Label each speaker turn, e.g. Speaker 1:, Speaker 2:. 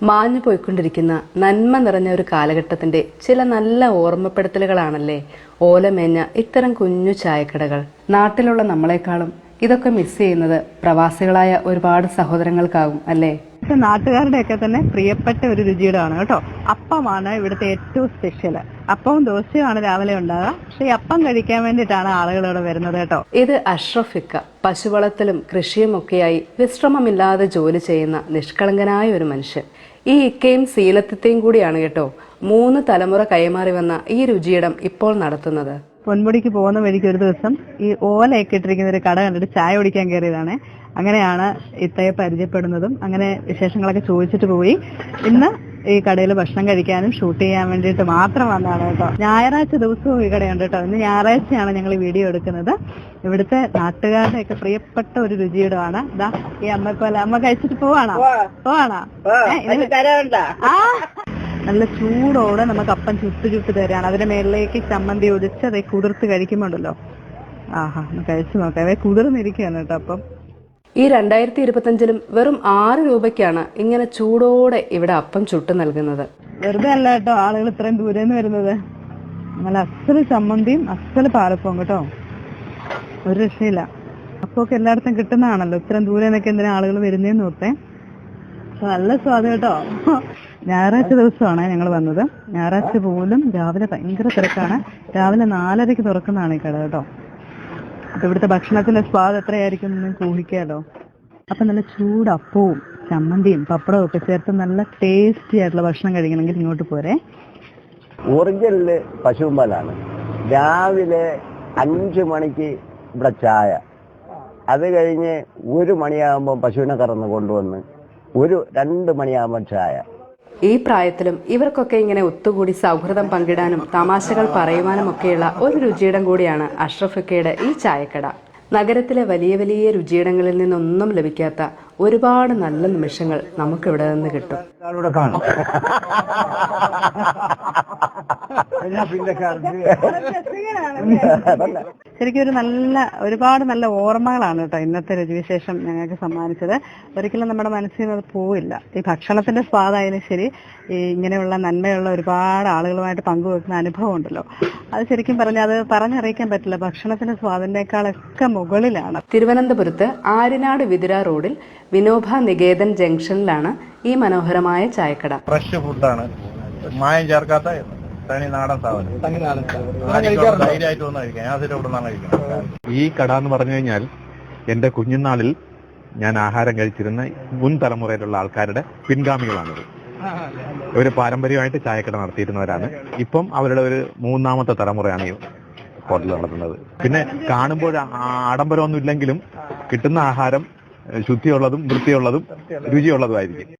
Speaker 1: മാഞ്ഞു പോയിക്കൊണ്ടിരിക്കുന്ന നന്മ നിറഞ്ഞ ഒരു കാലഘട്ടത്തിന്റെ ചില നല്ല ഓർമ്മപ്പെടുത്തലുകളാണല്ലേ ഓലമേഞ്ഞ ഇത്തരം കുഞ്ഞു ചായക്കടകൾ. നാട്ടിലുള്ള നമ്മളെക്കാളും ഇതൊക്കെ മിസ് ചെയ്യുന്നത് പ്രവാസികളായ ഒരുപാട് സഹോദരങ്ങൾക്കാകും അല്ലേ?
Speaker 2: നാട്ടുകാരുടെയൊക്കെ തന്നെ പ്രിയപ്പെട്ട ഒരു രുചിയുടെയാണ് കേട്ടോ. അപ്പമാണ് ഇവിടുത്തെ ഏറ്റവും സ്പെഷ്യൽ. അപ്പവും ദോശയുമാണ് രാവിലെ ഉണ്ടാകുക. പക്ഷെ ഈ അപ്പം കഴിക്കാൻ വേണ്ടിയിട്ടാണ് ആളുകൾ ഇവിടെ വരുന്നത് കേട്ടോ.
Speaker 1: ഇത് അഷ്റഫിക്ക. പശുവളത്തിലും കൃഷിയും ഒക്കെയായി വിശ്രമമില്ലാതെ ജോലി ചെയ്യുന്ന നിഷ്കളങ്കനായ ഒരു മനുഷ്യൻ. ഈ ഇക്കയും സീലത്തെയും കൂടിയാണ് കേട്ടോ 3 തലമുറ കൈമാറി വന്ന ഈ രുചിയിടം ഇപ്പോൾ നടത്തുന്നത്.
Speaker 2: പൊന്മുടിക്ക് പോകുന്ന വഴിക്ക് ഒരു ദിവസം ഈ ഓലയൊക്കെ ഇട്ടിരിക്കുന്ന ഒരു കട കണ്ടിട്ട് ചായ കുടിക്കാൻ കയറിയതാണ്. അങ്ങനെയാണ് ഇത്തയെ പരിചയപ്പെടുന്നതും അങ്ങനെ വിശേഷങ്ങളൊക്കെ ചോദിച്ചിട്ട് പോയി. ഇന്ന് ഈ കടയിൽ ഭക്ഷണം കഴിക്കാനും ഷൂട്ട് ചെയ്യാൻ വേണ്ടിയിട്ട് മാത്രം വന്നതാണ് കേട്ടോ. ഞായറാഴ്ച ദിവസവും ഈ കടയുണ്ട് കേട്ടോ. ഇന്ന് ഞായറാഴ്ചയാണ് ഞങ്ങൾ ഈ വീഡിയോ എടുക്കുന്നത്. ഇവിടുത്തെ നാട്ടുകാരുടെ ഒക്കെ പ്രിയപ്പെട്ട ഒരു രുചിയിടമാണ്. ഇതാ ഈ അമ്മക്കോല. അമ്മ കഴിച്ചിട്ട് പോവാണോ? നല്ല ചൂടോടെ നമുക്ക് അപ്പം ചുട്ട് തരാണ്. അതിന്റെ മേളിലേക്ക് ചമ്മന്തി ഒഴിച്ച് അതേ കുതിർത്ത് കഴിക്കുമ്പോണ്ടല്ലോ, ആഹാ കഴിച്ചു നോക്കാം. അവയെ കുതിർന്നിരിക്കുകയാണ് കേട്ടോ. അപ്പം
Speaker 1: ഈ 2025-ലും വെറും 6 രൂപയ്ക്കാണ് ഇങ്ങനെ ചൂടോടെ ഇവിടെ അപ്പം ചുട്ടു നൽകുന്നത്.
Speaker 2: വെറുതെ അല്ല കേട്ടോ ആളുകൾ ഇത്രയും ദൂരെ നിന്ന് വരുന്നത്. നല്ല അസല് ചമ്മന്തിയും അസല് പാലപ്പവും കേട്ടോ. ഒരു രക്ഷയില്ല. അപ്പൊക്കെ എല്ലായിടത്തും കിട്ടുന്നതാണല്ലോ. ഇത്രയും ദൂരെ നിന്നൊക്കെ എന്തിനാ ആളുകൾ വരുന്നേന്ന് ഓർത്തേ. നല്ല സ്വാദ് കേട്ടോ. ഞായറാഴ്ച ദിവസമാണ് ഞങ്ങൾ വന്നത്. ഞായറാഴ്ച പോലും രാവിലെ ഭയങ്കര തിരക്കാണ്. രാവിലെ 4:30 തുറക്കുന്നതാണ് ഈ കട കേട്ടോ. അപ്പൊ ഇവിടുത്തെ ഭക്ഷണത്തിന്റെ സ്വാദ് എത്രയായിരിക്കും നിങ്ങൾക്ക് ഊഹിക്കാലോ. അപ്പൊ നല്ല ചൂടപ്പവും ചമ്മന്തിയും പപ്പടവും ഒക്കെ ചേർത്ത് നല്ല ടേസ്റ്റി ആയിട്ടുള്ള ഭക്ഷണം കഴിക്കണമെങ്കിൽ ഇങ്ങോട്ട് പോരെ.
Speaker 3: ഒറിജിനല് പശുമ്പാലാണ്. രാവിലെ 5 മണിക്ക് ഇവിടെ ചായ. അത് കഴിഞ്ഞ് 1 മണിയാകുമ്പോൾ പശുവിനെ കറന്ന് കൊണ്ടുവന്ന് 2 മണിയാകുമ്പോൾ ചായ.
Speaker 1: ഈ പ്രായത്തിലും ഇവർക്കൊക്കെ ഇങ്ങനെ ഒത്തുകൂടി സൗഹൃദം പങ്കിടാനും തമാശകൾ പറയുവാനും ഒക്കെയുള്ള ഒരു രുചിയിടം കൂടിയാണ് അഷ്റഫിക്കയുടെ ഈ ചായക്കട. നഗരത്തിലെ വലിയ വലിയ രുചിയിടങ്ങളിൽ നിന്നൊന്നും ലഭിക്കാത്ത ഒരുപാട് നല്ല നിമിഷങ്ങൾ നമുക്കിവിടെ നിന്ന് കിട്ടും.
Speaker 2: ശരിക്കും ഒരുപാട് നല്ല ഓർമ്മകളാണ് കേട്ടോ ഇന്നത്തെ രുചിവിശേഷം ഞങ്ങൾക്ക് സമ്മാനിച്ചത്. ഒരിക്കലും നമ്മുടെ മനസ്സിൽ നിന്ന് അത് പോവില്ല. ഈ ഭക്ഷണത്തിന്റെ സ്വാദായാലും ശരി, ഈ ഇങ്ങനെയുള്ള നന്മയുള്ള ഒരുപാട് ആളുകളുമായിട്ട് പങ്കുവെക്കുന്ന അനുഭവം ഉണ്ടല്ലോ, അത് ശരിക്കും പറഞ്ഞാൽ അത് പറഞ്ഞറിയിക്കാൻ പറ്റില്ല. ഭക്ഷണത്തിന്റെ സ്വാദിനേക്കാളൊക്കെ മുകളിലാണ്.
Speaker 1: തിരുവനന്തപുരത്ത് ആര്യനാട് വിതുര റോഡിൽ വിനോബ നികേതൻ ജംഗ്ഷനിലാണ് ഈ മനോഹരമായ ചായക്കട.
Speaker 4: ഫ്രഷ് ഫുഡാണ്, മായം ചേർക്കാത്ത തനി നാടൻ സാധനം. ധൈര്യമായിട്ട് വന്ന് കഴിക്കാം. ഞാൻ ഇവിടെ നിന്നാണ് കഴിക്കുന്നത്.
Speaker 5: ഈ കട എന്ന് പറഞ്ഞു കഴിഞ്ഞാൽ എന്റെ കുഞ്ഞുനാളിൽ ഞാൻ ആഹാരം കഴിച്ചിരുന്ന മുൻ തലമുറയിലുള്ള ആൾക്കാരുടെ പിൻഗാമികളാണിത്. ഒരു പാരമ്പര്യമായിട്ട് ചായക്കട നടത്തിയിരുന്നവരാണ്. ഇപ്പം അവരുടെ ഒരു 3ാമത്തെ തലമുറയാണ് ഈ ഹോട്ടൽ നടത്തുന്നത്. പിന്നെ കാണുമ്പോൾ ആഡംബരമൊന്നും ഇല്ലെങ്കിലും കിട്ടുന്ന ആഹാരം ശുദ്ധിയുള്ളതും വൃത്തിയുള്ളതും രുചിയുള്ളതുമായിരിക്കും.